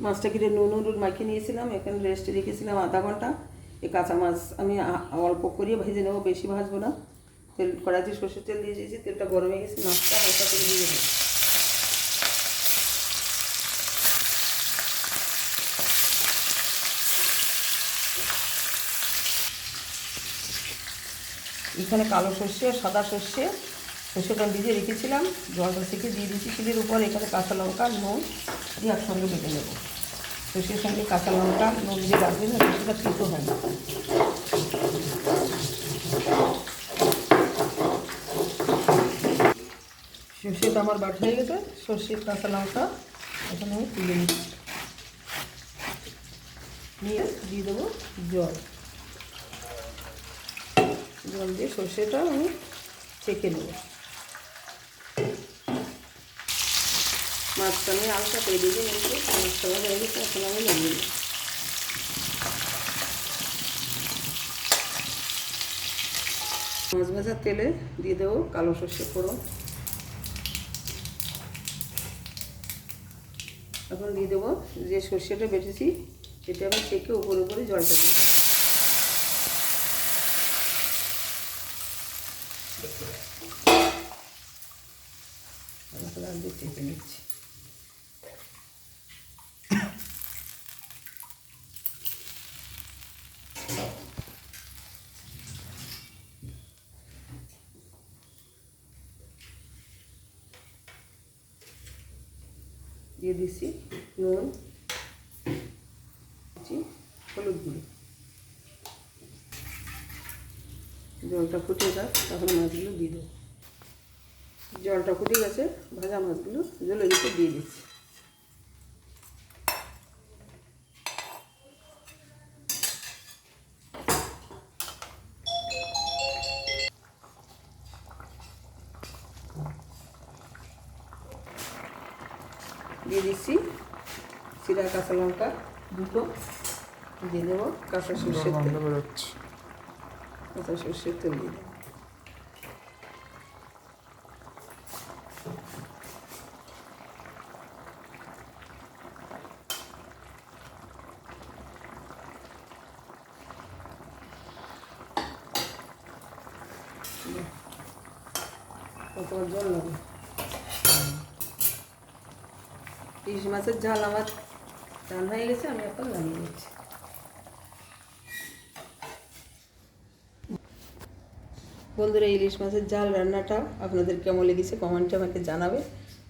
মাছটা কেটে নুন হলুদ মাখিয়ে নিয়েছিলাম, এখানে রেস্টে রেখেছিলাম আধা ঘন্টা। এই কাঁচা মাছ আমি অল্প করিয়ে ভেজে নেবো, বেশি ভাজবো না। তেল কড়াইতে সর্ষের তেল দিয়ে দিয়েছি, তেলটা গরম হয়ে গেছে, মাছটা হালকা করে দিয়ে দেবো। এখানে কালো সর্ষে আর সাদা সর্ষেটা ভিজিয়ে রেখেছিলাম, জলটা থেকে দিয়ে দিচ্ছি শিলের উপর। এখানে কাঁচা লঙ্কা নুন দিয়ে একসঙ্গে বেটে নেবো। সর্ষের সঙ্গে কাঁচা লঙ্কা নুন দিয়ে রাখবেন না, সর্ষেটা তিতো হয় না। সর্ষেটা আমার বাটা হয়ে গেছে, সর্ষের কাঁচা লঙ্কা এখন আমি তুলে নিচ্ছি, নিয়ে দিয়ে দেবো জল। জল দিয়ে সর্ষেটা আমি ছেঁকে নেব। মাছটা আমি হালকা করে দিয়ে নিয়েছি, মাছটা ভাজা হয়ে গেছে, এখন আমি নামিয়ে নেব। মাছ ভাজার তেলে দিয়ে দেবো কালো সর্ষে ফোড়ন। এখন দিয়ে দেবো যে সর্ষেটা বেটেছি, সেটা আমি ছেঁকে উপরে উপরে জলটা দিই। চেপে নিচ্ছি। দিয়ে দিচ্ছি নুন, হলুদ গুঁড়ো। জলটা ফুটে যাক, তখন মাছগুলো দিয়ে দেবো। জলটা ফুটে গেছে, ভাজা মাছগুলো জলের উপর দিয়ে দিচ্ছি। দিয়ে দিচ্ছি চিরা কাঁচা লঙ্কা দুটো, দিয়ে দেবো কাঁচা সর্ষের তেল। কাঁচা সর্ষের তেল দিয়ে দেবো। তোমার জল লাগে। ইলিশ মাছের ঝাল আমার রান্না হয়ে গেছে, আমি এখন নামিয়ে নিচ্ছি। বন্ধুরা, ইলিশ মাছের ঝাল রান্নাটা আপনাদের কেমন লেগেছে কমেন্টে আমাকে জানাবে।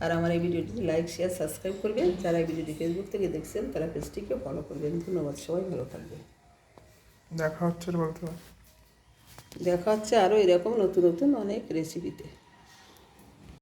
আর আমার এই ভিডিওটি লাইক শেয়ার সাবস্ক্রাইব করবেন। যারা এই ভিডিওটি ফেসবুক থেকে দেখছেন তারা পেজটিকে ফলো করবেন। ধন্যবাদ, সবাই ভালো থাকবেন। দেখা হচ্ছে দেখা হচ্ছে আরও এরকম নতুন নতুন অনেক রেসিপিতে।